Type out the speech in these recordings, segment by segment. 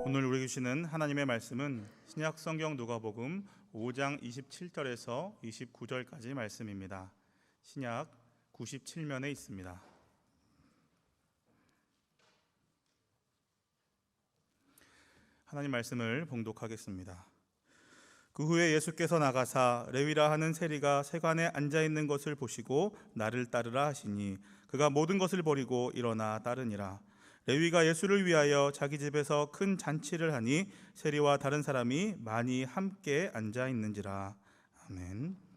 오늘 우리 주시는 하나님의 말씀은 신약 성경 누가복음 5장 27절에서 29절까지 말씀입니다. 신약 97면에 있습니다. 하나님 말씀을 봉독하겠습니다. 그 후에 예수께서 나가사 레위라 하는 세리가 세관에 앉아 있는 것을 보시고 나를 따르라 하시니 그가 모든 것을 버리고 일어나 따르니라. 레위가 예수를 위하여 자기 집에서 큰 잔치를 하니 세리와 다른 사람이 많이 함께 앉아 있는지라. 아멘.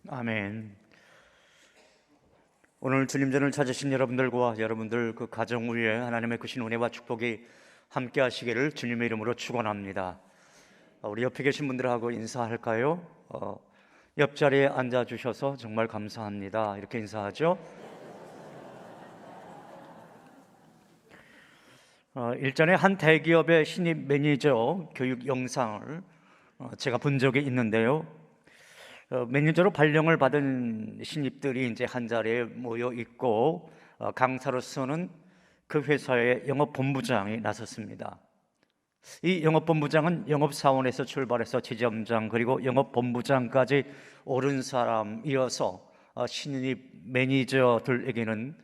아멘. 오늘 주님전을 찾으신 여러분들과 여러분들 그 가정 위에 하나님의 크신 은혜와 축복이 함께 하시기를 주님의 이름으로 축원합니다. 우리 옆에 계신 분들하고 인사할까요? 옆자리에 앉아주셔서 정말 감사합니다. 이렇게 인사하죠. 일전에 한 대기업의 신입 매니저 교육 영상을 제가 본 적이 있는데요. 매니저로 발령을 받은 신입들이 이제 한 자리에 모여 있고 강사로서는 그 회사의 영업본부장이 나섰습니다. 이 영업본부장은 영업사원에서 출발해서 지점장 그리고 영업본부장까지 오른 사람이어서 신입 매니저들에게는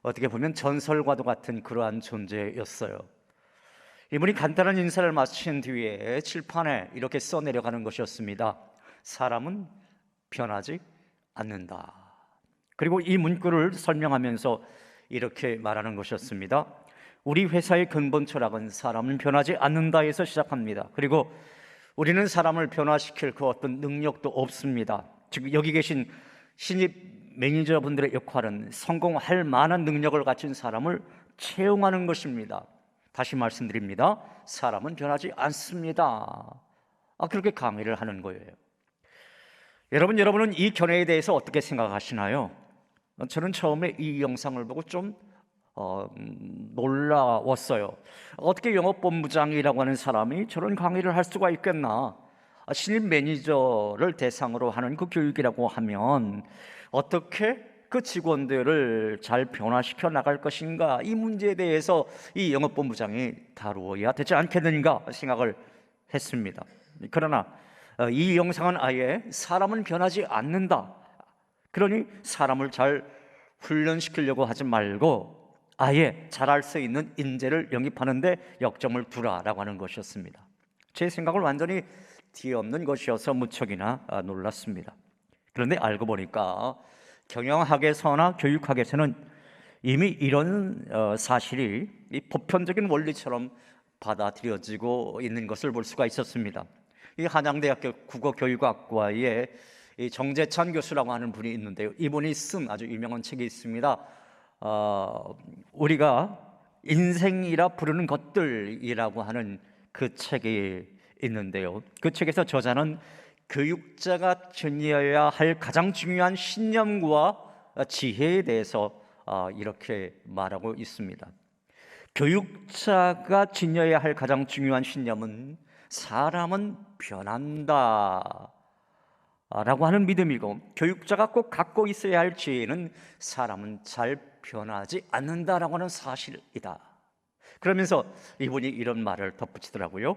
어떻게 보면 전설과도 같은 그러한 존재였어요. 이분이 간단한 인사를 마친 뒤에 칠판에 이렇게 써내려가는 것이었습니다. 사람은 변하지 않는다. 그리고 이 문구를 설명하면서 이렇게 말하는 것이었습니다. 우리 회사의 근본 철학은 사람은 변하지 않는다에서 시작합니다. 그리고 우리는 사람을 변화시킬 그 어떤 능력도 없습니다. 즉 여기 계신 신입 매니저분들의 역할은 성공할 만한 능력을 가진 사람을 채용하는 것입니다. 다시 말씀드립니다. 사람은 변하지 않습니다. 그렇게 강의를 하는 거예요. 여러분은 이 견해에 대해서 어떻게 생각하시나요? 저는 처음에 이 영상을 보고 좀 놀라웠어요. 어떻게 영업본부장이라고 하는 사람이 저런 강의를 할 수가 있겠나? 신입 매니저를 대상으로 하는 그 교육이라고 하면 어떻게 그 그 직원들을 잘 변화시켜 나갈 것인가, 이 문제에 대해서 이 영업본부장이 다루어야 되지 않겠는가 생각을 했습니다. 그러나 이 영상은 아예 사람은 변하지 않는다, 그러니 사람을 잘 훈련시키려고 하지 말고 아예 잘할 수 있는 인재를 영입하는데 역점을 두라라고 하는 것이었습니다. 제 생각을 완전히 뒤엎는 것이어서 무척이나 놀랐습니다. 그런데 알고 보니까 경영학에서나 교육학에서는 이미 이런 사실이 이 보편적인 원리처럼 받아들여지고 있는 것을 볼 수가 있었습니다. 이 한양대학교 국어교육학과의 이 정재찬 교수라고 하는 분이 있는데요, 이분이 쓴 아주 유명한 책이 있습니다. 우리가 인생이라 부르는 것들이라고 하는 그 책이 있는데요, 그 책에서 저자는 교육자가 지녀야 할 가장 중요한 신념과 지혜에 대해서 이렇게 말하고 있습니다. 교육자가 지녀야 할 가장 중요한 신념은 사람은 변한다 라고 하는 믿음이고, 교육자가 꼭 갖고 있어야 할 지혜는 사람은 잘 변하지 않는다라고 하는 사실이다. 그러면서 이분이 이런 말을 덧붙이더라고요.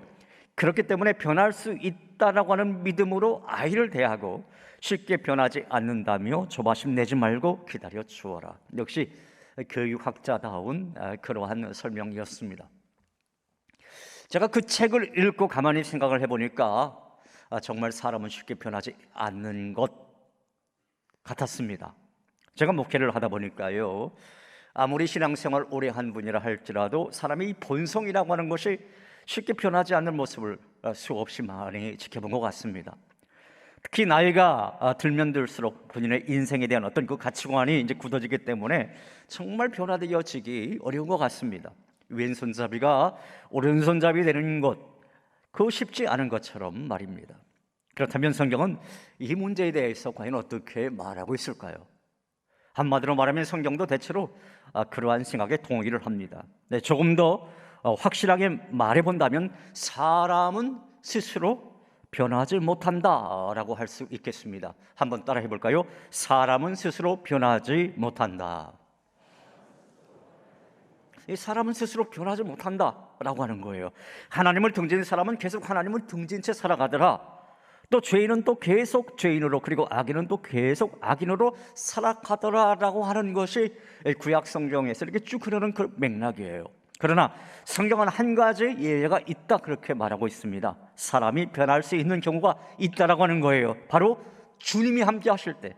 그렇기 때문에 변할 수 있다라고 하는 믿음으로 아이를 대하고 쉽게 변하지 않는다며 조바심 내지 말고 기다려 주어라. 역시 교육학자다운 그러한 설명이었습니다. 제가 그 책을 읽고 가만히 생각을 해보니까 정말 사람은 쉽게 변하지 않는 것 같았습니다. 제가 목회를 하다 보니까요, 아무리 신앙생활 오래 한 분이라 할지라도 사람의 이 본성이라고 하는 것이 쉽게 변하지 않는 모습을 수없이 많이 지켜본 것 같습니다. 특히 나이가 들면 들수록 본인의 인생에 대한 어떤 그 가치관이 이제 굳어지기 때문에 정말 변화되어지기 어려운 것 같습니다. 왼손잡이가 오른손잡이 되는 것, 그거 쉽지 않은 것처럼 말입니다. 그렇다면 성경은 이 문제에 대해서 과연 어떻게 말하고 있을까요? 한마디로 말하면 성경도 대체로 그러한 생각에 동의를 합니다. 네, 조금 더 확실하게 말해본다면 사람은 스스로 변하지 못한다라고 할 수 있겠습니다. 한번 따라해 볼까요? 사람은 스스로 변하지 못한다. 이 사람은 스스로 변하지 못한다라고 하는 거예요. 하나님을 등진 사람은 계속 하나님을 등진 채 살아가더라. 또 죄인은 또 계속 죄인으로, 그리고 악인은 또 계속 악인으로 살아가더라라고 하는 것이 구약 성경에서 이렇게 쭉 흐르는 그 맥락이에요. 그러나 성경은 한 가지 예외가 있다, 그렇게 말하고 있습니다. 사람이 변할 수 있는 경우가 있다라고 하는 거예요. 바로 주님이 함께 하실 때,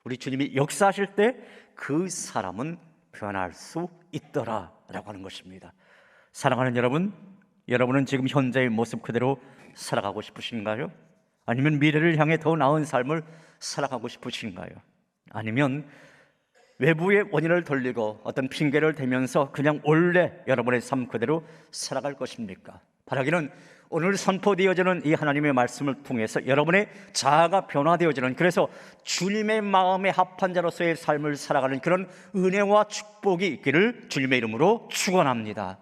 우리 주님이 역사하실 때 그 사람은 변할 수 있더라라고 하는 것입니다. 사랑하는 여러분, 여러분은 지금 현재의 모습 그대로 살아가고 싶으신가요? 아니면 미래를 향해 더 나은 삶을 살아가고 싶으신가요? 아니면 외부의 원인을 돌리고 어떤 핑계를 대면서 그냥 원래 여러분의 삶 그대로 살아갈 것입니까? 바라기는 오늘 선포되어지는 이 하나님의 말씀을 통해서 여러분의 자아가 변화되어지는, 그래서 주님의 마음에 합한 자로서의 삶을 살아가는 그런 은혜와 축복이 있기를 주님의 이름으로 축원합니다.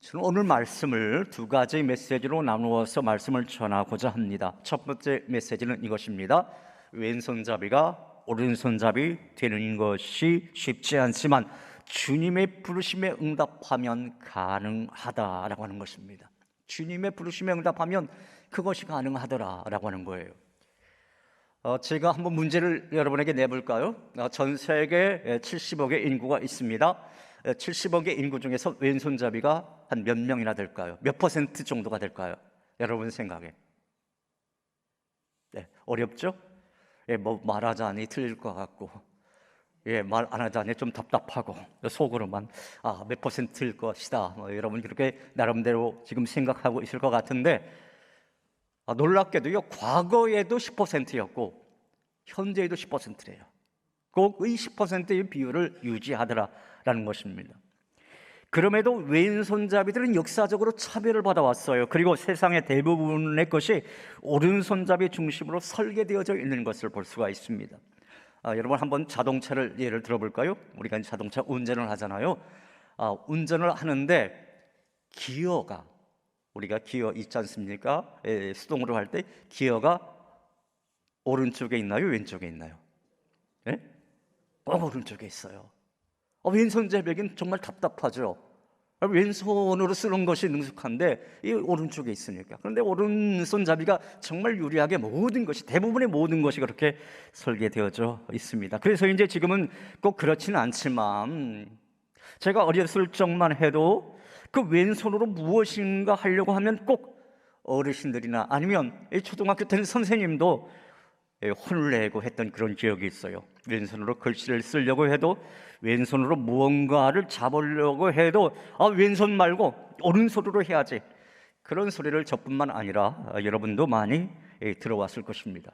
저는 오늘 말씀을 두 가지 메시지로 나누어서 말씀을 전하고자 합니다. 첫 번째 메시지는 이것입니다. 왼손잡이가 오른손잡이 되는 것이 쉽지 않지만 주님의 부르심에 응답하면 가능하다라고 하는 것입니다. 주님의 부르심에 응답하면 그것이 가능하더라라고 하는 거예요. 제가 한번 문제를 여러분에게 내볼까요? 전 세계 70억의 인구가 있습니다. 70억의 인구 중에서 왼손잡이가 한 몇 명이나 될까요? 몇 퍼센트 정도가 될까요? 여러분 생각에. 네, 어렵죠? 뭐 말하자니 틀릴 것 같고, 말 안 하자니 좀 답답하고, 속으로만 몇 퍼센트일 것이다, 여러분 그렇게 나름대로 지금 생각하고 있을 것 같은데, 놀랍게도요, 과거에도 10%였고 현재에도 10%래요. 꼭 이 10%의 비율을 유지하더라라는 것입니다. 그럼에도 왼손잡이들은 역사적으로 차별을 받아왔어요. 그리고 세상의 대부분의 것이 오른손잡이 중심으로 설계되어져 있는 것을 볼 수가 있습니다. 여러분 한번 자동차를 예를 들어볼까요? 우리가 자동차 운전을 하잖아요. 운전을 하는데 기어가, 우리가 기어 있지 않습니까? 수동으로 할 때 기어가 오른쪽에 있나요? 왼쪽에 있나요? 네? 꼭 오른쪽에 있어요. 왼손잡이에겐 정말 답답하죠. 왼손으로 쓰는 것이 능숙한데 이 오른쪽에 있으니까. 그런데 오른손잡이가 정말 유리하게 모든 것이, 대부분의 모든 것이 그렇게 설계되어져 있습니다. 그래서 이제 지금은 꼭 그렇지는 않지만 제가 어렸을 적만 해도 그 왼손으로 무엇인가 하려고 하면 꼭 어르신들이나 아니면 이 초등학교 때는 선생님도 혼을 내고 했던 그런 기억이 있어요. 왼손으로 글씨를 쓰려고 해도, 왼손으로 무언가를 잡으려고 해도 왼손 말고 오른손으로 해야지, 그런 소리를 저뿐만 아니라 여러분도 많이 들어왔을 것입니다.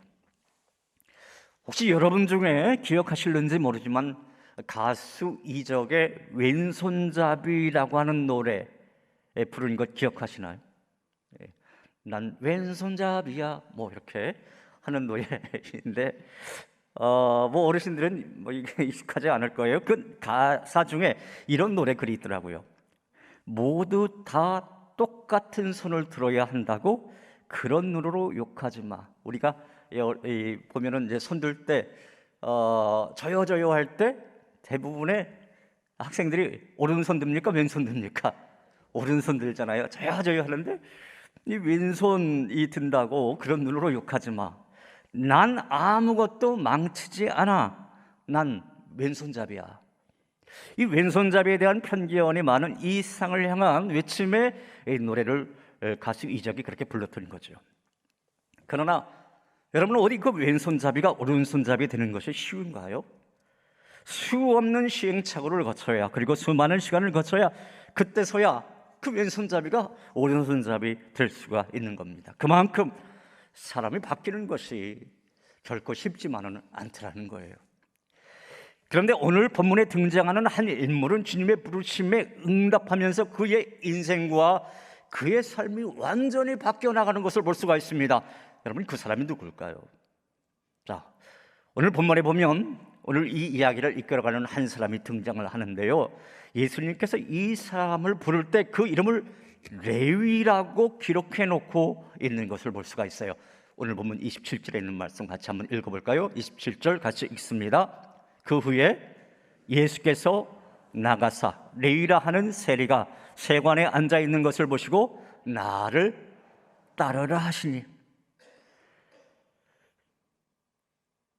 혹시 여러분 중에 기억하실는지 모르지만 가수 이적의 왼손잡이라고 하는 노래 부른 것 기억하시나요? 난 왼손잡이야, 뭐 이렇게 하는 노래인데 뭐 어르신들은 뭐 이게 익숙하지 않을 거예요. 그 가사 중에 이런 노래 글이 있더라고요. 모두 다 똑같은 손을 들어야 한다고 그런 눈으로 욕하지 마. 우리가 보면은 이제 손 들 때 저요 할 때 대부분의 학생들이 오른손 듭니까 왼손 듭니까? 오른손 들잖아요. 저요 하는데 이 왼손이 든다고 그런 눈으로 욕하지 마. 난 아무것도 망치지 않아. 난 왼손잡이야. 이 왼손잡이에 대한 편견이 많은 이 세상을 향한 외침의 노래를 가수 이적이 그렇게 불렀던 거죠. 그러나 여러분, 어디 그 왼손잡이가 오른손잡이 되는 것이 쉬운가요? 수 없는 시행착오를 거쳐야, 그리고 수많은 시간을 거쳐야 그때서야 그 왼손잡이가 오른손잡이 될 수가 있는 겁니다. 그만큼 사람이 바뀌는 것이 결코 쉽지만은 않더라는 거예요. 그런데 오늘 본문에 등장하는 한 인물은 주님의 부르심에 응답하면서 그의 인생과 그의 삶이 완전히 바뀌어 나가는 것을 볼 수가 있습니다. 여러분, 그 사람이 누굴까요? 자, 오늘 본문에 보면 오늘 이 이야기를 이끌어가는 한 사람이 등장을 하는데요, 예수님께서 이 사람을 부를 때 그 이름을 레위라고 기록해 놓고 있는 것을 볼 수가 있어요. 오늘 본문 27절에 있는 말씀 같이 한번 읽어볼까요? 27절 같이 읽습니다. 그 후에 예수께서 나가사 레위라 하는 세리가 세관에 앉아 있는 것을 보시고 나를 따르라 하시니.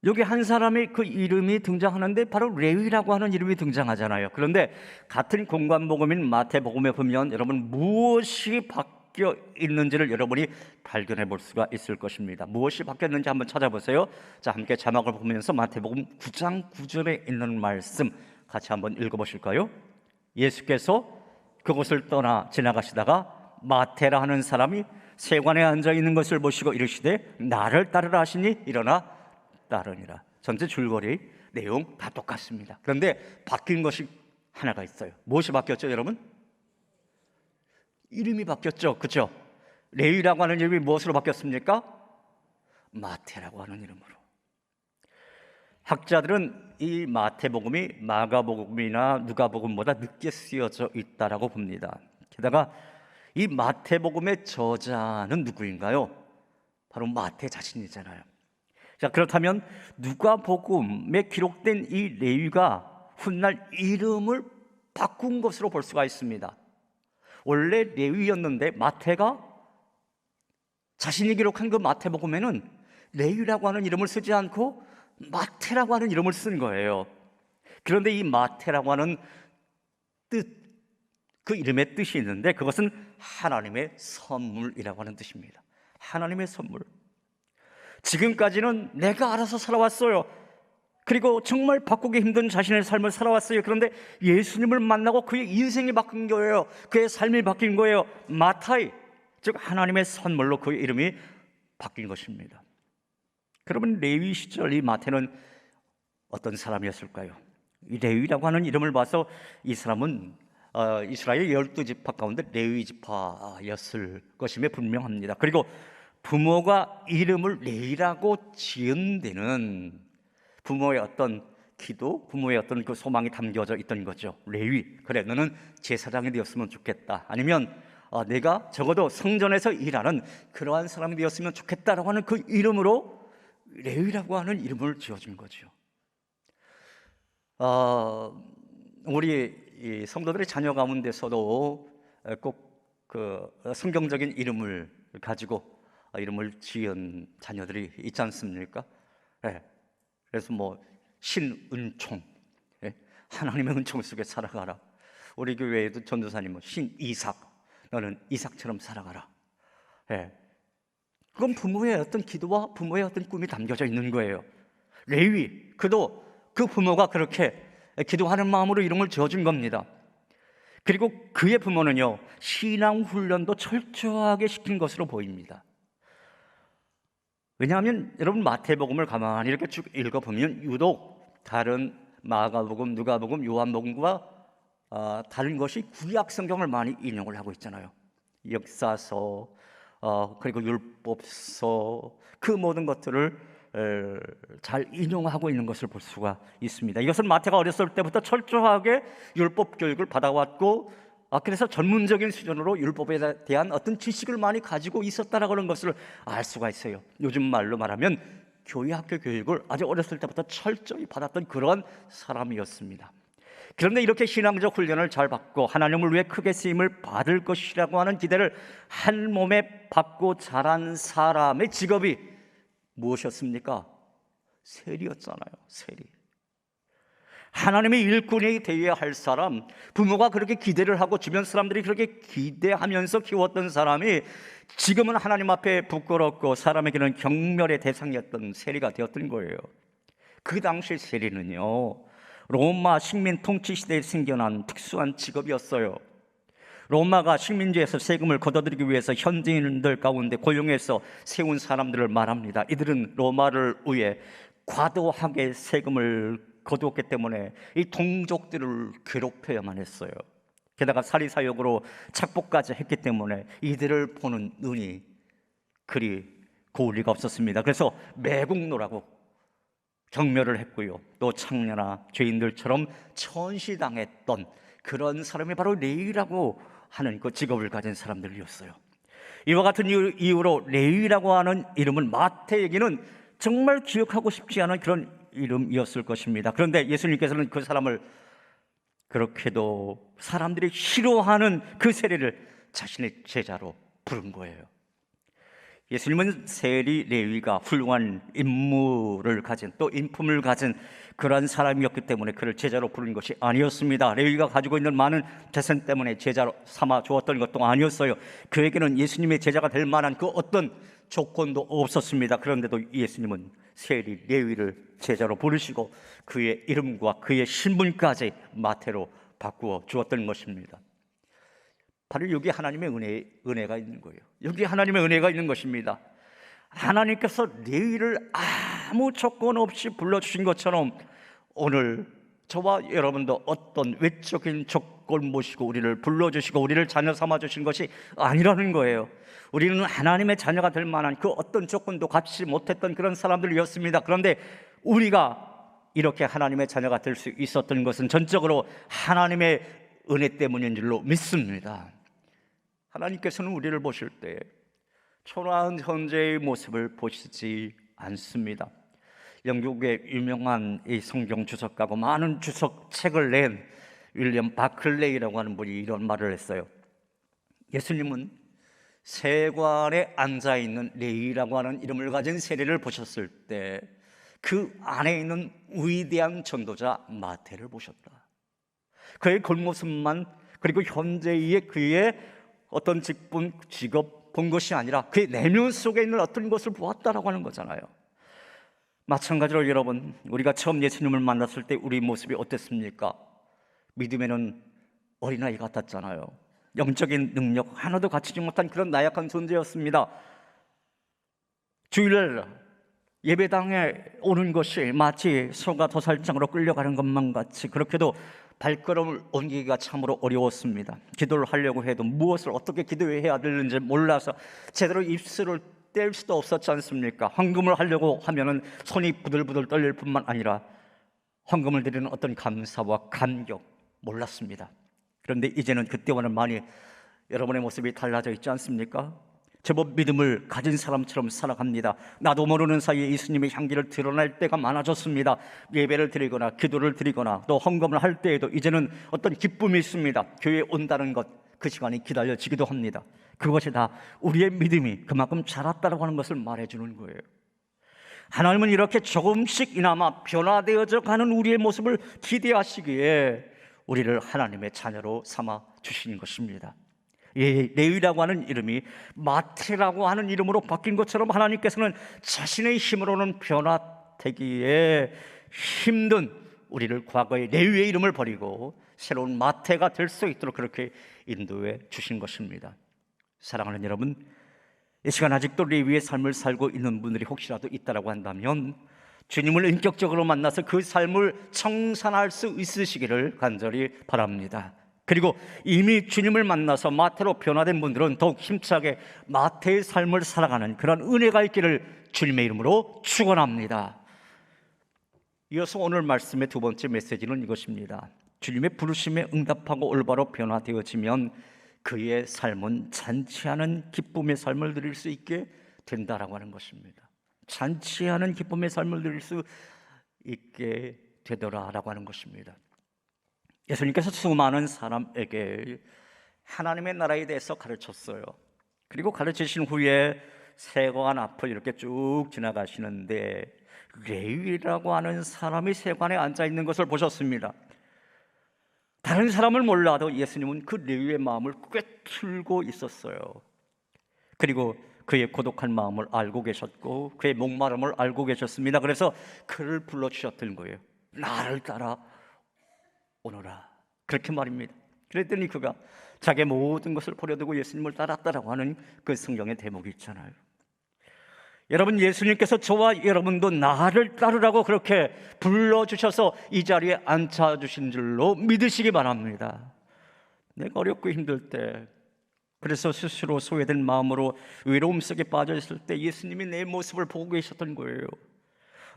여기 한 사람의 그 이름이 등장하는데 바로 레위라고 하는 이름이 등장하잖아요. 그런데 같은 공관복음인 마태복음에 보면 여러분 무엇이 바뀌어 있는지를 여러분이 발견해 볼 수가 있을 것입니다. 무엇이 바뀌었는지 한번 찾아보세요. 자, 함께 자막을 보면서 마태복음 9장 9절에 있는 말씀 같이 한번 읽어보실까요? 예수께서 그곳을 떠나 지나가시다가 마태라 하는 사람이 세관에 앉아 있는 것을 보시고 이르시되 나를 따르라 하시니 일어나 따르니라. 전체 줄거리 내용 다 똑같습니다. 그런데 바뀐 것이 하나가 있어요. 무엇이 바뀌었죠, 여러분? 이름이 바뀌었죠, 그렇죠? 레위라고 하는 이름이 무엇으로 바뀌었습니까? 마태라고 하는 이름으로. 학자들은 이 마태복음이 마가복음이나 누가복음보다 늦게 쓰여져 있다라고 봅니다. 게다가 이 마태복음의 저자는 누구인가요? 바로 마태 자신이잖아요. 자, 그렇다면 누가복음에 기록된 이 레위가 훗날 이름을 바꾼 것으로 볼 수가 있습니다. 원래 레위였는데 마태가 자신이 기록한 그 마태복음에는 레위라고 하는 이름을 쓰지 않고 마태라고 하는 이름을 쓴 거예요. 그런데 이 마태라고 하는 뜻, 그 이름의 뜻이 있는데 그것은 하나님의 선물이라고 하는 뜻입니다. 하나님의 선물. 지금까지는 내가 알아서 살아왔어요. 그리고 정말 바꾸기 힘든 자신의 삶을 살아왔어요. 그런데 예수님을 만나고 그의 인생이 바뀐 거예요. 그의 삶이 바뀐 거예요. 마타이, 즉 하나님의 선물로 그의 이름이 바뀐 것입니다. 그러면 레위 시절 이 마태는 어떤 사람이었을까요? 이 레위라고 하는 이름을 봐서 이 사람은 이스라엘 12지파 가운데 레위 지파였을 것임에 분명합니다. 그리고 부모가 이름을 레위라고 지은 데는 부모의 어떤 기도, 부모의 어떤 그 소망이 담겨져 있던 거죠. 레위, 그래 너는 제사장이 되었으면 좋겠다. 아니면 내가 적어도 성전에서 일하는 그러한 사람이 되었으면 좋겠다라고 하는 그 이름으로 레위라고 하는 이름을 지어준 거죠. 우리 이 성도들의 자녀 가운데서도 꼭 그 성경적인 이름을 가지고 이름을 지은 자녀들이 있지 않습니까? 예. 그래서 뭐 신은총, 예. 하나님의 은총 속에 살아가라. 우리 교회에도 전도사님은 신이삭, 너는 이삭처럼 살아가라. 예. 그건 부모의 어떤 기도와 부모의 어떤 꿈이 담겨져 있는 거예요. 레위, 그도 그 부모가 그렇게 기도하는 마음으로 이름을 지어준 겁니다. 그리고 그의 부모는요, 신앙 훈련도 철저하게 시킨 것으로 보입니다. 왜냐하면 여러분 마태복음을 가만히 이렇게 쭉 읽어보면 유독 다른 마가복음, 누가복음, 요한복음과 다른 것이 구약 성경을 많이 인용을 하고 있잖아요. 역사서, 그리고 율법서, 그 모든 것들을 잘 인용하고 있는 것을 볼 수가 있습니다. 이것은 마태가 어렸을 때부터 철저하게 율법 교육을 받아왔고, 그래서 전문적인 수준으로 율법에 대한 어떤 지식을 많이 가지고 있었다라는 것을 알 수가 있어요. 요즘 말로 말하면 교회학교 교육을 아주 어렸을 때부터 철저히 받았던 그런 사람이었습니다. 그런데 이렇게 신앙적 훈련을 잘 받고 하나님을 위해 크게 쓰임을 받을 것이라고 하는 기대를 한 몸에 받고 자란 사람의 직업이 무엇이었습니까? 세리였잖아요. 세리. 하나님의 일꾼이 되어야 할 사람, 부모가 그렇게 기대를 하고 주변 사람들이 그렇게 기대하면서 키웠던 사람이 지금은 하나님 앞에 부끄럽고 사람에게는 경멸의 대상이었던 세리가 되었던 거예요. 그 당시 세리는요, 로마 식민 통치 시대에 생겨난 특수한 직업이었어요. 로마가 식민지에서 세금을 걷어들이기 위해서 현지인들 가운데 고용해서 세운 사람들을 말합니다. 이들은 로마를 위해 과도하게 세금을 거두었기 때문에 이 동족들을 괴롭혀야만 했어요. 게다가 사리사욕으로 착복까지 했기 때문에 이들을 보는 눈이 그리 고울 리가 없었습니다. 그래서 매국노라고 경멸을 했고요. 또 창녀나 죄인들처럼 천시당했던 그런 사람이 바로 레위라고 하는 그 직업을 가진 사람들이었어요. 이와 같은 이유로 레위라고 하는 이름은 마태에게는 정말 기억하고 싶지 않은 그런 이름이었을 것입니다. 그런데 예수님께서는 그 사람을 그렇게도 사람들이 싫어하는 그 세리를 자신의 제자로 부른 거예요. 예수님은 세리 레위가 훌륭한 인물을 가진, 또 인품을 가진 그러한 사람이었기 때문에 그를 제자로 부른 것이 아니었습니다. 레위가 가지고 있는 많은 재산 때문에 제자로 삼아 주었던 것도 아니었어요. 그에게는 예수님의 제자가 될 만한 그 어떤 조건도 없었습니다. 그런데도 예수님은 세리 레위를 제자로 부르시고 그의 이름과 그의 신분까지 마태로 바꾸어 주었던 것입니다. 바로 여기 하나님의 은혜가 있는 거예요. 여기 하나님의 은혜가 있는 것입니다. 하나님께서 레위를 아무 조건 없이 불러주신 것처럼 오늘 저와 여러분도 어떤 외적인 조건 모시고 우리를 불러주시고 우리를 자녀 삼아주신 것이 아니라는 거예요. 우리는 하나님의 자녀가 될 만한 그 어떤 조건도 갖지 못했던 그런 사람들이었습니다. 그런데 우리가 이렇게 하나님의 자녀가 될 수 있었던 것은 전적으로 하나님의 은혜 때문인 줄로 믿습니다. 하나님께서는 우리를 보실 때 초라한 현재의 모습을 보시지 않습니다. 영국의 유명한 이 성경 주석가고 많은 주석책을 낸 윌리엄 바클레이라고 하는 분이 이런 말을 했어요. 예수님은 세관에 앉아있는 레위라고 하는 이름을 가진 세리를 보셨을 때 그 안에 있는 위대한 전도자 마태를 보셨다. 그의 겉모습만 그리고 현재의 그의 어떤 직분, 직업 본 것이 아니라 그의 내면 속에 있는 어떤 것을 보았다라고 하는 거잖아요. 마찬가지로 여러분, 우리가 처음 예수님을 만났을 때 우리 모습이 어땠습니까? 믿음에는 어린아이 같았잖아요. 영적인 능력 하나도 갖추지 못한 그런 나약한 존재였습니다. 주일날 예배당에 오는 것이 마치 소가 도살장으로 끌려가는 것만 같이 그렇게도 발걸음을 옮기기가 참으로 어려웠습니다. 기도를 하려고 해도 무엇을 어떻게 기도해야 되는지 몰라서 제대로 입술을 뗄 수도 없었지 않습니까? 헌금을 하려고 하면은 손이 부들부들 떨릴 뿐만 아니라 헌금을 드리는 어떤 감사와 감격 몰랐습니다. 그런데 이제는 그때와는 많이 여러분의 모습이 달라져 있지 않습니까? 제법 믿음을 가진 사람처럼 살아갑니다. 나도 모르는 사이에 예수님의 향기를 드러낼 때가 많아졌습니다. 예배를 드리거나 기도를 드리거나 또 헌금을 할 때에도 이제는 어떤 기쁨이 있습니다. 교회에 온다는 것, 그 시간이 기다려지기도 합니다. 그것이 다 우리의 믿음이 그만큼 자랐다고 하는 것을 말해주는 거예요. 하나님은 이렇게 조금씩이나마 변화되어져 가는 우리의 모습을 기대하시기에 우리를 하나님의 자녀로 삼아 주시는 것입니다. 레위라고 하는 이름이 마태라고 하는 이름으로 바뀐 것처럼 하나님께서는 자신의 힘으로는 변화되기에 힘든 우리를 과거의 레위의 이름을 버리고 새로운 마태가 될 수 있도록 그렇게 인도해 주신 것입니다. 사랑하는 여러분, 이 시간 아직도 레위의 삶을 살고 있는 분들이 혹시라도 있다라고 한다면 주님을 인격적으로 만나서 그 삶을 청산할 수 있으시기를 간절히 바랍니다. 그리고 이미 주님을 만나서 마태로 변화된 분들은 더욱 힘차게 마태의 삶을 살아가는 그런 은혜가 있기를 주님의 이름으로 축원합니다. 이어서 오늘 말씀의 두 번째 메시지는 이것입니다. 주님의 부르심에 응답하고 올바로 변화되어지면 그의 삶은 잔치하는 기쁨의 삶을 누릴 수 있게 된다라고 하는 것입니다. 잔치하는 기쁨의 삶을 누릴 수 있게 되더라라고 하는 것입니다. 예수님께서 수많은 사람에게 하나님의 나라에 대해서 가르쳤어요. 그리고 가르치신 후에 세관 앞을 이렇게 쭉 지나가시는데 레위라고 하는 사람이 세관에 앉아 있는 것을 보셨습니다. 다른 사람을 몰라도 예수님은 그 레위의 마음을 꿰뚫고 있었어요. 그리고 그의 고독한 마음을 알고 계셨고 그의 목마름을 알고 계셨습니다. 그래서 그를 불러주셨던 거예요. 나를 따라 오너라, 그렇게 말입니다. 그랬더니 그가 자기의 모든 것을 버려두고 예수님을 따랐다라고 하는 그 성경의 대목이 있잖아요. 여러분, 예수님께서 저와 여러분도 나를 따르라고 그렇게 불러주셔서 이 자리에 앉혀주신 줄로 믿으시기 바랍니다. 내가 어렵고 힘들 때, 그래서 스스로 소외된 마음으로 외로움 속에 빠져 있을 때 예수님이 내 모습을 보고 계셨던 거예요.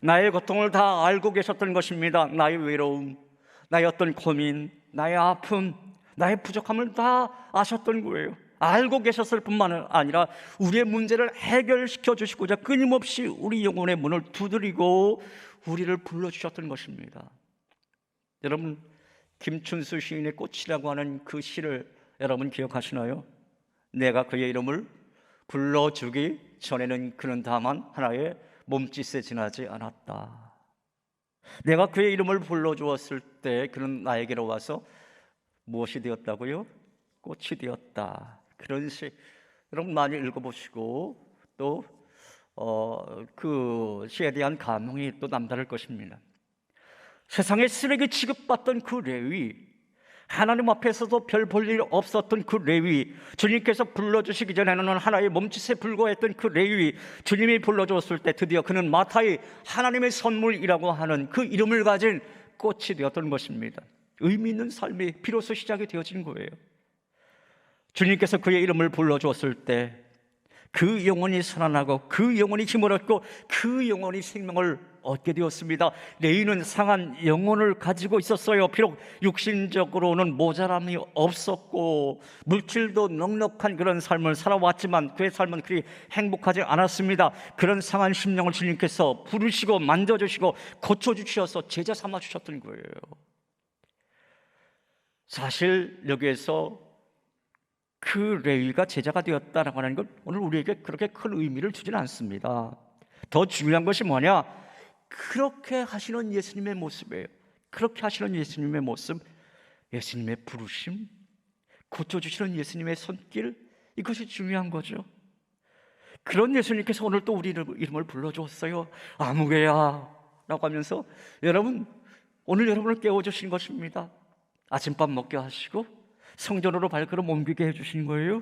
나의 고통을 다 알고 계셨던 것입니다. 나의 외로움, 나의 어떤 고민, 나의 아픔, 나의 부족함을 다 아셨던 거예요. 알고 계셨을 뿐만 아니라 우리의 문제를 해결시켜 주시고자 끊임없이 우리 영혼의 문을 두드리고 우리를 불러주셨던 것입니다. 여러분, 김춘수 시인의 꽃이라고 하는 그 시를 여러분 기억하시나요? 내가 그의 이름을 불러주기 전에는 그는 다만 하나의 몸짓에 지나지 않았다. 내가 그의 이름을 불러주었을 때 그는 나에게로 와서 무엇이 되었다고요? 꽃이 되었다. 그런 시 여러분 많이 읽어보시고 또 그 시에 대한 감흥이 또 남다를 것입니다. 세상에 쓰레기 취급받던 그 레위, 하나님 앞에서도 별 볼 일 없었던 그 레위, 주님께서 불러주시기 전에는 하나의 몸짓에 불과했던 그 레위, 주님이 불러주었을 때 드디어 그는 마타의 하나님의 선물이라고 하는 그 이름을 가진 꽃이 되었던 것입니다. 의미 있는 삶이 비로소 시작이 되어진 거예요. 주님께서 그의 이름을 불러주었을 때 그 영혼이 살아나고 그 영혼이 힘을 얻고 그 영혼이 생명을 얻게 되었습니다. 레위는 상한 영혼을 가지고 있었어요. 비록 육신적으로는 모자람이 없었고 물질도 넉넉한 그런 삶을 살아왔지만 그의 삶은 그리 행복하지 않았습니다. 그런 상한 심령을 주님께서 부르시고 만져주시고 고쳐주셔서 제자 삼아주셨던 거예요. 사실 여기에서 그 레위가 제자가 되었다라고 하는 건 오늘 우리에게 그렇게 큰 의미를 주지는 않습니다. 더 중요한 것이 뭐냐? 그렇게 하시는 예수님의 모습이에요. 그렇게 하시는 예수님의 모습, 예수님의 부르심, 고쳐주시는 예수님의 손길, 이것이 중요한 거죠. 그런 예수님께서 오늘 또 우리 이름을 불러주었어요. 아무개야 라고 하면서 여러분, 오늘 여러분을 깨워주신 것입니다. 아침밥 먹게 하시고 성전으로 발걸음 옮기게 해주신 거예요.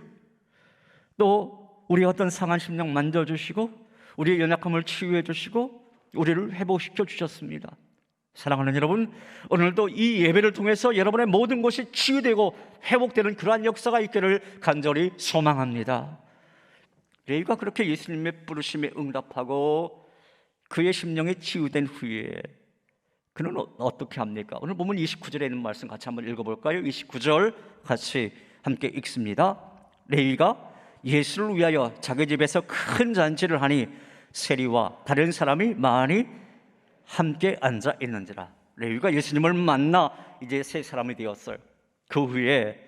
또 우리 어떤 상한 심령 만져주시고 우리의 연약함을 치유해 주시고 우리를 회복시켜 주셨습니다. 사랑하는 여러분, 오늘도 이 예배를 통해서 여러분의 모든 것이 치유되고 회복되는 그러한 역사가 있기를 간절히 소망합니다. 레위가 그렇게 예수님의 부르심에 응답하고 그의 심령이 치유된 후에 그는 어떻게 합니까? 오늘 보면 29절에 있는 말씀 같이 한번 읽어볼까요? 29절 같이 함께 읽습니다. 레위가 예수를 위하여 자기 집에서 큰 잔치를 하니 세리와 다른 사람이 많이 함께 앉아 있는지라. 레위가 예수님을 만나 이제 새 사람이 되었어요. 그 후에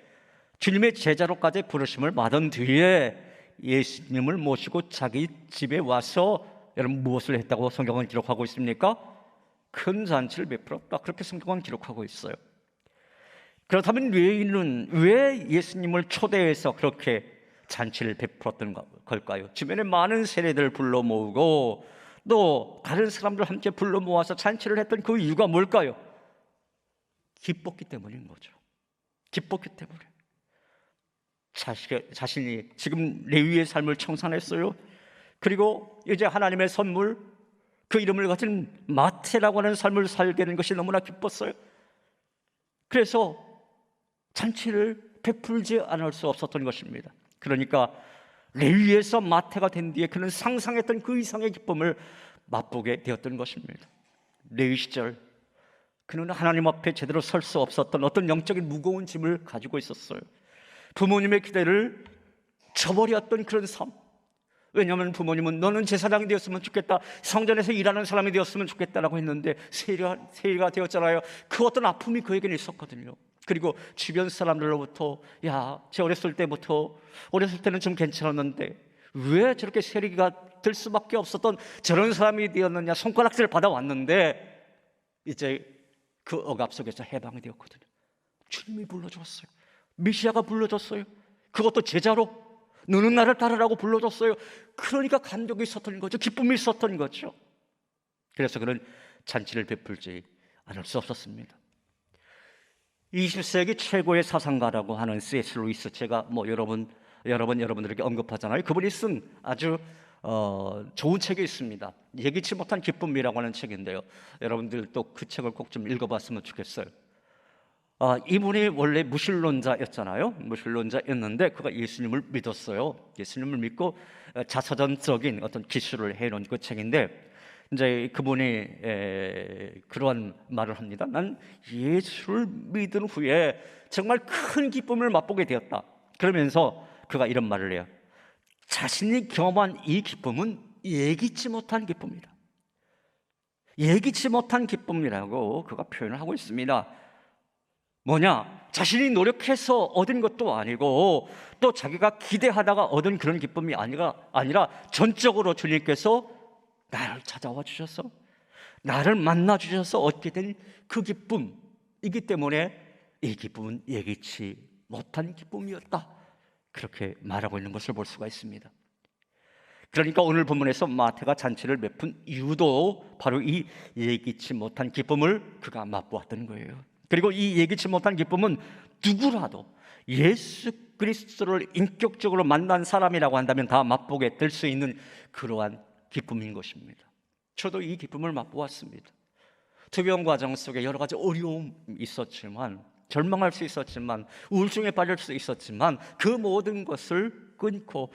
주님의 제자로까지 부르심을 받은 뒤에 예수님을 모시고 자기 집에 와서 여러분 무엇을 했다고 성경은 기록하고 있습니까? 큰 잔치를 베풀었다. 그렇게 성경은 기록하고 있어요. 그렇다면 레위는 왜 예수님을 초대해서 그렇게 잔치를 베풀었던 걸까요? 주변에 많은 세례들 불러 모으고 또 다른 사람들 함께 불러 모아서 잔치를 했던 그 이유가 뭘까요? 기뻤기 때문인 거죠. 기뻤기 때문에. 자신이 지금 레위의 삶을 청산했어요. 그리고 이제 하나님의 선물, 그 이름을 가진 마태라고 하는 삶을 살게 된 것이 너무나 기뻤어요. 그래서 잔치를 베풀지 않을 수 없었던 것입니다. 그러니까 레위에서 마태가 된 뒤에 그는 상상했던 그 이상의 기쁨을 맛보게 되었던 것입니다. 레위 시절 그는 하나님 앞에 제대로 설 수 없었던 어떤 영적인 무거운 짐을 가지고 있었어요. 부모님의 기대를 저버렸던 그런 삶. 왜냐하면 부모님은 너는 제사장이 되었으면 좋겠다, 성전에서 일하는 사람이 되었으면 좋겠다라고 했는데 세리가 되었잖아요. 그 어떤 아픔이 그에게는 있었거든요. 그리고 주변 사람들로부터 야, 제 어렸을 때는 좀 괜찮았는데 왜 저렇게 세리가 될 수밖에 없었던 저런 사람이 되었느냐, 손가락질을 받아왔는데 이제 그 억압 속에서 해방이 되었거든요. 주님이 불러줬어요. 메시아가 불러줬어요. 그것도 제자로 너는 나를 따르라고 불러줬어요. 그러니까 감격이 있었던 거죠. 기쁨이 있었던 거죠. 그래서 그는 잔치를 베풀지 않을 수 없었습니다. 20세기 최고의 사상가라고 하는 C.S. 루이스, 제가 여러분들에게 언급하잖아요. 그분이 쓴 아주 좋은 책이 있습니다. 예기치 못한 기쁨이라고 하는 책인데요. 여러분들도 그 책을 꼭 좀 읽어봤으면 좋겠어요. 이분이 원래 무신론자였잖아요. 무신론자였는데 그가 예수님을 믿었어요. 예수님을 믿고 자서전적인 어떤 기술을 해놓은 그 책인데 이제 그분이 그러한 말을 합니다. 난 예수를 믿은 후에 정말 큰 기쁨을 맛보게 되었다. 그러면서 그가 이런 말을 해요. 자신이 경험한 이 기쁨은 예기치 못한 기쁨이다. 예기치 못한 기쁨이라고 그가 표현을 하고 있습니다. 뭐냐? 자신이 노력해서 얻은 것도 아니고 또 자기가 기대하다가 얻은 그런 기쁨이 아니라 전적으로 주님께서 나를 찾아와 주셔서 나를 만나 주셔서 얻게 된 그 기쁨이기 때문에 이 기쁨은 예기치 못한 기쁨이었다. 그렇게 말하고 있는 것을 볼 수가 있습니다. 그러니까 오늘 본문에서 마태가 잔치를 베푼 이유도 바로 이 예기치 못한 기쁨을 그가 맛보았던 거예요. 그리고 이 예기치 못한 기쁨은 누구라도 예수 그리스도를 인격적으로 만난 사람이라고 한다면 다 맛보게 될 수 있는 그러한 기쁨인 것입니다. 저도 이 기쁨을 맛보았습니다. 투병 과정 속에 여러 가지 어려움이 있었지만, 절망할 수 있었지만, 우울증에 빠질 수 있었지만 그 모든 것을 끊고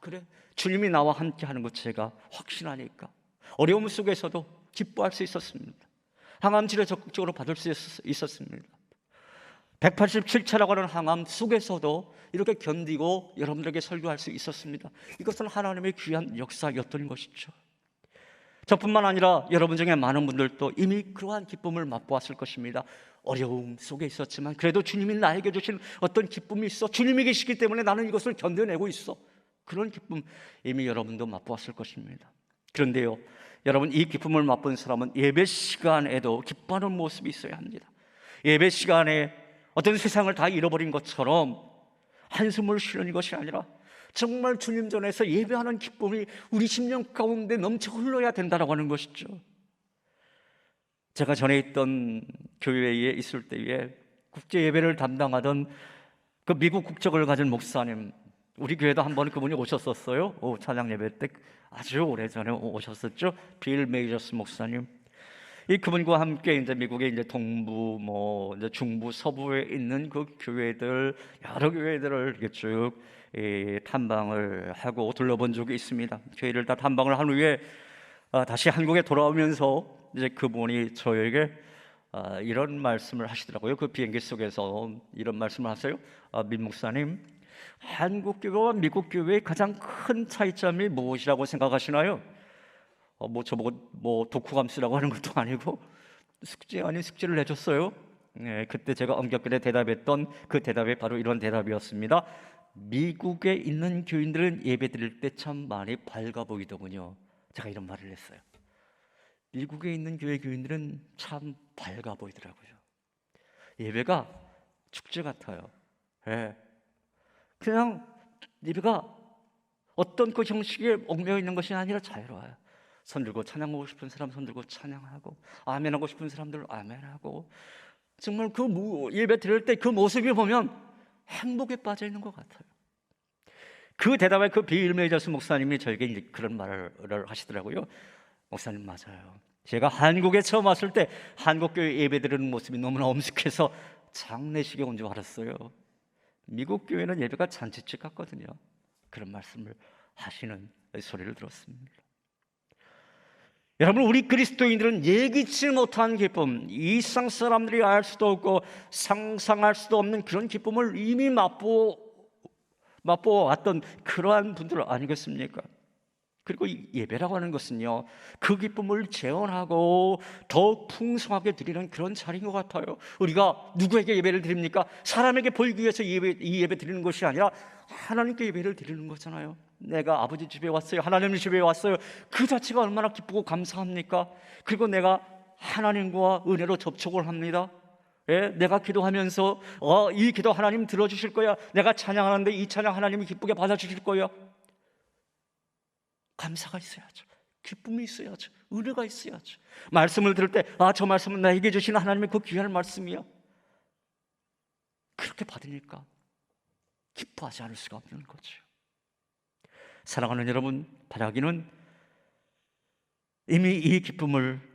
그래, 주님이 나와 함께 하는 것 제가 확신하니까 어려움 속에서도 기뻐할 수 있었습니다. 항암 치료 적극적으로 받을 수 있었습니다. 187차라고 하는 항암 속에서도 이렇게 견디고 여러분들에게 설교할 수 있었습니다. 이것은 하나님의 귀한 역사였던 것이죠. 저뿐만 아니라 여러분 중에 많은 분들도 이미 그러한 기쁨을 맛보았을 것입니다. 어려움 속에 있었지만 그래도 주님이 나에게 주신 어떤 기쁨이 있어. 주님이 계시기 때문에 나는 이것을 견뎌내고 있어. 그런 기쁨 이미 여러분도 맛보았을 것입니다. 그런데요, 여러분, 이 기쁨을 맛본 사람은 예배 시간에도 기뻐하는 모습이 있어야 합니다. 예배 시간에 어떤 세상을 다 잃어버린 것처럼 한숨을 쉬는 것이 아니라 정말 주님 전에서 예배하는 기쁨이 우리 심령 가운데 넘쳐 흘러야 된다고 하는 것이죠. 제가 전에 있던 교회에 있을 때에 국제 예배를 담당하던 그 미국 국적을 가진 목사님, 우리 교회도 한번 그분이 오셨었어요. 찬양 예배 때 아주 오래전에 오셨었죠. 빌 메이저스 목사님. 그분과 함께 이제 미국의 이제 동부, 이제 중부, 서부에 있는 그 교회들, 여러 교회들을 이렇게 쭉 탐방을 하고 둘러본 적이 있습니다. 교회를 다 탐방을 한 후에 다시 한국에 돌아오면서 이제 그분이 저에게 이런 말씀을 하시더라고요. 그 비행기 속에서 이런 말씀을 하세요. 민 목사님, 한국 교회와 미국 교회의 가장 큰 차이점이 무엇이라고 생각하시나요? 저보고 독후감수라고 하는 것도 아니고 숙제 아닌 숙제를 내줬어요. 네, 그때 제가 엄격하게 대답했던 그 대답이 바로 이런 대답이었습니다. 미국에 있는 교인들은 예배 드릴 때 참 많이 밝아 보이더군요. 제가 이런 말을 했어요. 미국에 있는 교회 교인들은 참 밝아 보이더라고요. 예배가 축제 같아요. 예. 그냥 예배가 어떤 그 형식에 얽매여 있는 것이 아니라 자유로워요. 손 들고 찬양하고 싶은 사람 손 들고 찬양하고, 아멘하고 싶은 사람들 아멘하고, 정말 그 예배 드릴 때 그 모습이 보면 행복에 빠져 있는 것 같아요. 그 대답에 그 빌 메이저스 목사님이 저에게 그런 말을 하시더라고요. 목사님, 맞아요. 제가 한국에 처음 왔을 때 한국교회 예배 드리는 모습이 너무나 엄숙해서 장례식에 온 줄 알았어요. 미국 교회는 예배가 잔치집 같거든요. 그런 말씀을 하시는 소리를 들었습니다. 여러분, 우리 그리스도인들은 예기치 못한 기쁨, 이 세상 사람들이 알 수도 없고 상상할 수도 없는 그런 기쁨을 이미 맛보았던 그러한 분들 아니겠습니까? 그리고 이 예배라고 하는 것은요, 그 기쁨을 재현하고 더욱 풍성하게 드리는 그런 자리인 것 같아요. 우리가 누구에게 예배를 드립니까? 사람에게 보이기 위해서 이 예배 드리는 것이 아니라 하나님께 예배를 드리는 거잖아요. 내가 아버지 집에 왔어요, 하나님 집에 왔어요. 그 자체가 얼마나 기쁘고 감사합니까? 그리고 내가 하나님과 은혜로 접촉을 합니다. 예, 내가 기도하면서 이 기도 하나님 들어주실 거야. 내가 찬양하는데 이 찬양 하나님이 기쁘게 받아주실 거야. 감사가 있어야죠. 기쁨이 있어야죠. 은혜가 있어야죠. 말씀을 들을 때 저 말씀은 나에게 주시는 하나님의 그 귀한 말씀이야. 그렇게 받으니까 기뻐하지 않을 수가 없는 거죠. 사랑하는 여러분, 바라기는 이미 이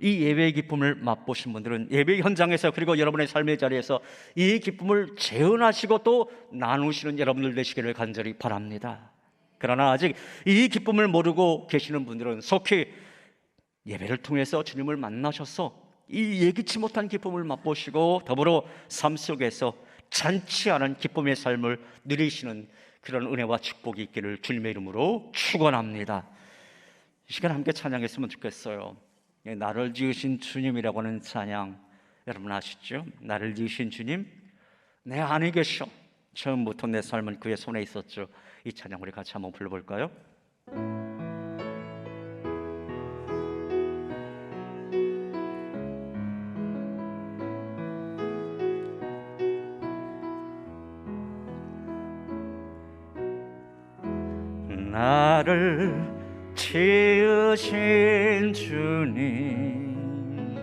예배의 기쁨을 맛보신 분들은 예배 현장에서, 그리고 여러분의 삶의 자리에서 이 기쁨을 재현하시고 또 나누시는 여러분들 되시기를 간절히 바랍니다. 그러나 아직 이 기쁨을 모르고 계시는 분들은 속히 예배를 통해서 주님을 만나셔서 이 예기치 못한 기쁨을 맛보시고 더불어 삶 속에서 잔치하는 기쁨의 삶을 누리시는 그런 은혜와 축복이 있기를 주님의 이름으로 축원합니다. 이 시간 함께 찬양했으면 좋겠어요. 나를 지으신 주님이라고 하는 찬양, 여러분 아시죠? 나를 지으신 주님, 내 안에 계셔. 처음부터 내 삶은 그의 손에 있었죠. 이 찬양 우리 같이 한번 불러볼까요? 나를 지으신 주님,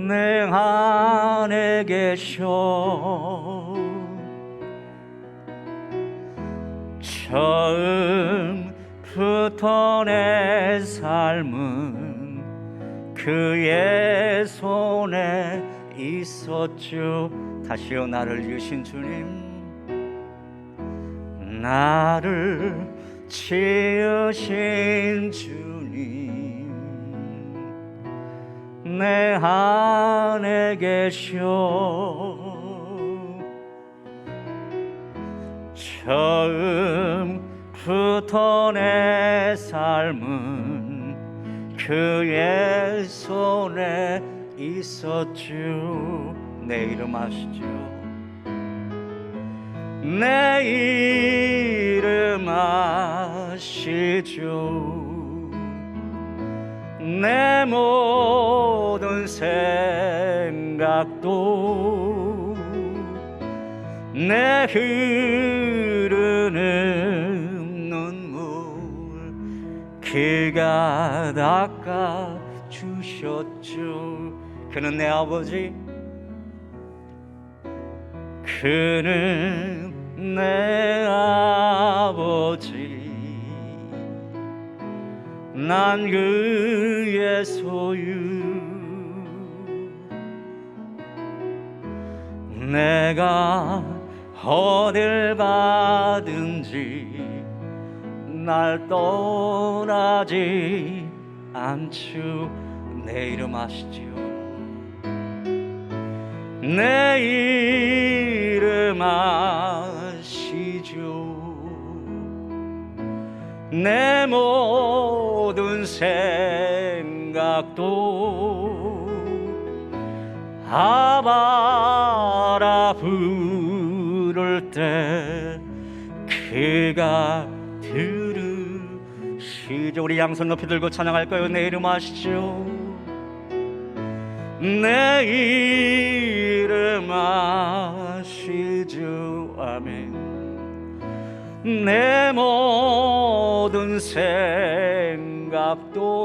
내 안에 계셔. 처음부터 내 삶은 그의 손에 있었죠. 다시요. 나를 지으신 주님, 나를 지으신 주님, 내 안에 계셔. 처음부터 내 삶은 그의 손에 있었죠. 내 이름 아시죠? 내 이름 아시죠? 내 모든 생각도 내 흐르는 눈물 그가 닦아주셨죠. 그는 내 아버지, 그는 내 아버지, 난 그의 소유. 내가 어딜 가든지 날 떠나지 않죠. 내 이름 아시지요? 내 이름 아시죠? 내 모든 생각도 아바라 부를 때 그가 들으시죠. 우리 양손 높이 들고 찬양할까요? 내 이름 아시죠? 내 이름 아시죠? 아멘. 내 모든 생각도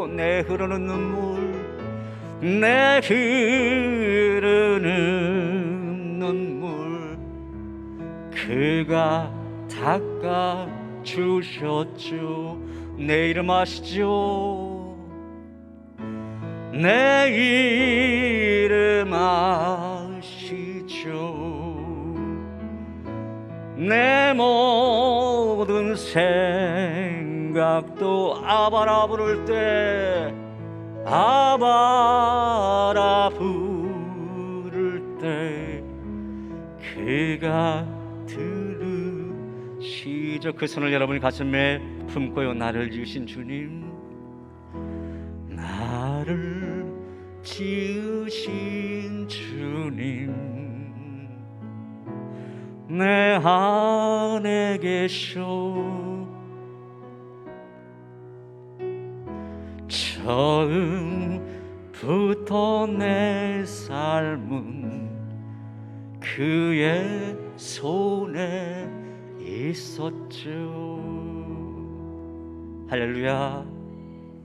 내 흐르는 눈물, 내 흐르는 눈물 그가 닦아 주셨죠. 내 이름 아시죠? 내 이름 아시죠? 내 모든 생각도 아바라 부를 때 아바라 부를 때 그가 들으시죠. 그 손을 여러분 가슴에 품고요. 나를 지으신 주님, 나를 지으신 주님, 내 안에 계셔. 처음부터 내 삶은 그의 손에 있었죠. 할렐루야,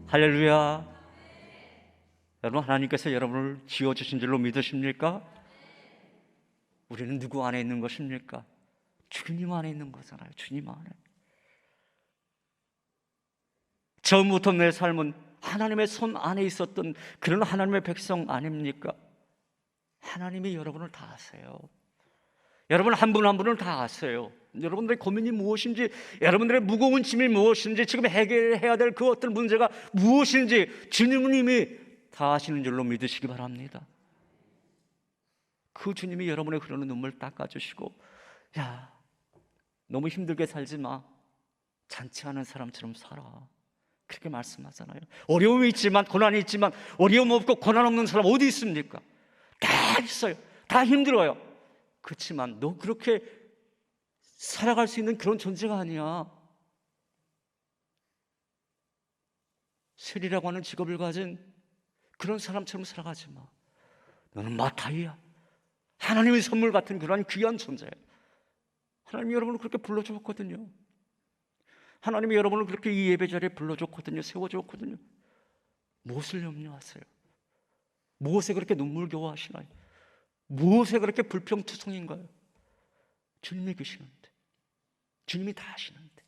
할렐루야. 여러분, 하나님께서 여러분을 지어주신 줄로 믿으십니까? 우리는 누구 안에 있는 것입니까? 주님 안에 있는 거잖아요. 주님 안에. 처음부터 내 삶은 하나님의 손 안에 있었던 그런 하나님의 백성 아닙니까? 하나님이 여러분을 다 아세요. 여러분 한 분 한 분을 다 아세요. 여러분들의 고민이 무엇인지, 여러분들의 무거운 짐이 무엇인지, 지금 해결해야 될 그 어떤 문제가 무엇인지 주님은 이미 다 아시는 줄로 믿으시기 바랍니다. 그 주님이 여러분의 흐르는 눈물 닦아주시고, 야, 너무 힘들게 살지 마, 잔치하는 사람처럼 살아, 그렇게 말씀하잖아요. 어려움이 있지만, 고난이 있지만, 어려움 없고 고난 없는 사람 어디 있습니까? 다 있어요. 다 힘들어요. 그렇지만 너 그렇게 살아갈 수 있는 그런 존재가 아니야. 세리라고 하는 직업을 가진 그런 사람처럼 살아가지 마. 너는 마타이야. 하나님의 선물 같은 그러한 귀한 존재예요. 하나님이 여러분을 그렇게 불러주었거든요. 하나님이 여러분을 그렇게 이 예배 자리에 불러줬거든요. 세워줬거든요. 무엇을 염려하세요? 무엇에 그렇게 눈물겨워하시나요? 무엇에 그렇게 불평투성인가요? 주님이 계시는데, 주님이 다 아시는데.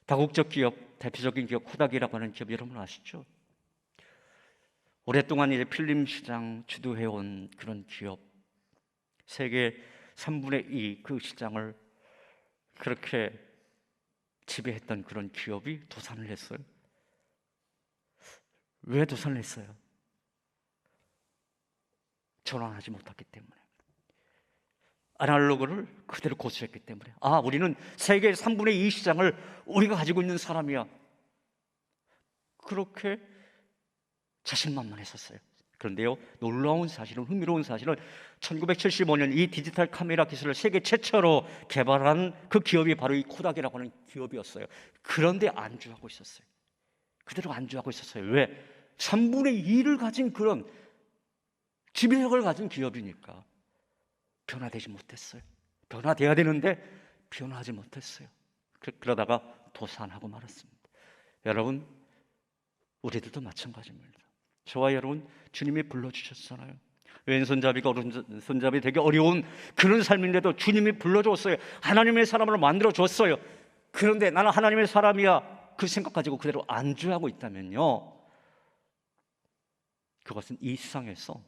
다국적 기업, 대표적인 기업 코닥이라고 하는 기업 여러분 아시죠? 오랫동안 이제 필름 시장 주도해온 그런 기업, 세계 3분의 2 그 시장을 그렇게 지배했던 그런 기업이 도산을 했어요. 왜 도산을 했어요? 전환하지 못했기 때문에, 아날로그를 그대로 고수했기 때문에. 아, 우리는 세계 3분의 2 시장을 우리가 가지고 있는 사람이야, 그렇게 자신만만했었어요. 그런데요, 놀라운 사실은, 흥미로운 사실은 1975년 이 디지털 카메라 기술을 세계 최초로 개발한 그 기업이 바로 이 코닥이라고 하는 기업이었어요. 그런데 안주하고 있었어요. 그대로 안주하고 있었어요. 왜? 3분의 2를 가진 그런 지배력을 가진 기업이니까 변화되지 못했어요. 변화돼야 되는데 변화하지 못했어요. 그러다가 도산하고 말았습니다. 여러분, 우리들도 마찬가지입니다. 저와 여러분, 주님이 불러주셨잖아요. 왼손잡이가 오른손잡이 되기 어려운 그런 삶인데도 주님이 불러줬어요. 하나님의 사람으로 만들어줬어요. 그런데 나는 하나님의 사람이야, 그 생각 가지고 그대로 안주하고 있다면요, 그것은 이 세상에서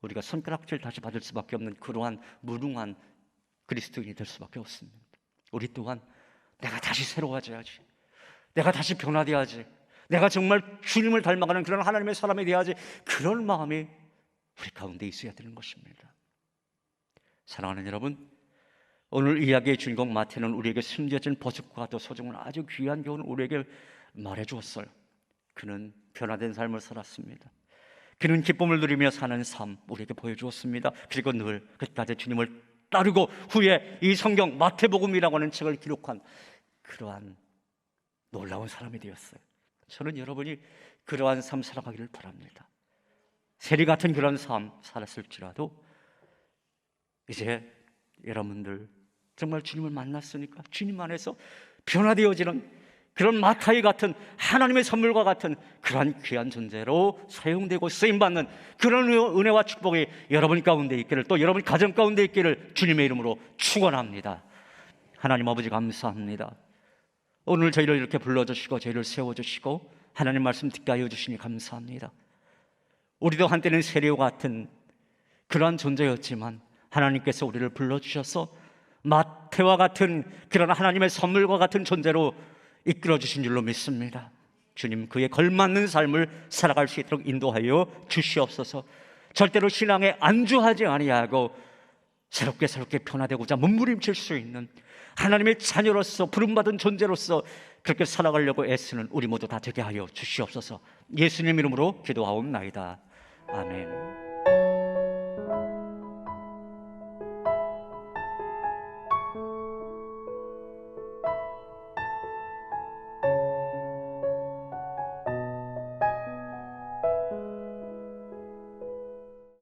우리가 손가락질 다시 받을 수밖에 없는 그러한 무능한 그리스도인이 될 수밖에 없습니다. 우리 또한 내가 다시 새로워져야지, 내가 다시 변화돼야지, 내가 정말 주님을 닮아가는 그런 하나님의 사람이 돼야지, 그런 마음이 우리 가운데 있어야 되는 것입니다. 사랑하는 여러분, 오늘 이야기의 주인공 마태는 우리에게 숨겨진 보석과 더 소중한 아주 귀한 교훈을 우리에게 말해주었어요. 그는 변화된 삶을 살았습니다. 그는 기쁨을 누리며 사는 삶 우리에게 보여주었습니다. 그리고 늘 끝까지 주님을 따르고 후에 이 성경 마태복음이라고 하는 책을 기록한 그러한 놀라운 사람이 되었어요. 저는 여러분이 그러한 삶 살아가기를 바랍니다. 세리 같은 그런 삶 살았을지라도 이제 여러분들 정말 주님을 만났으니까 주님 안에서 변화되어지는 그런 마타이 같은 하나님의 선물과 같은 그러한 귀한 존재로 사용되고 쓰임받는 그런 은혜와 축복이 여러분 가운데 있기를, 또 여러분 가정 가운데 있기를 주님의 이름으로 축원합니다. 하나님 아버지 감사합니다. 오늘 저희를 이렇게 불러주시고 저희를 세워주시고 하나님 말씀 듣게 하여 주시니 감사합니다. 우리도 한때는 세리와 같은 그러한 존재였지만 하나님께서 우리를 불러주셔서 마태와 같은 그런 하나님의 선물과 같은 존재로 이끌어 주신 줄로 믿습니다. 주님, 그에 걸맞는 삶을 살아갈 수 있도록 인도하여 주시옵소서. 절대로 신앙에 안주하지 아니하고 새롭게 변화되고자 몸부림칠 수 있는 하나님의 자녀로서 부름받은 존재로서 그렇게 살아가려고 애쓰는 우리 모두 다 되게 하여 주시옵소서. 예수님 이름으로 기도하옵나이다. 아멘.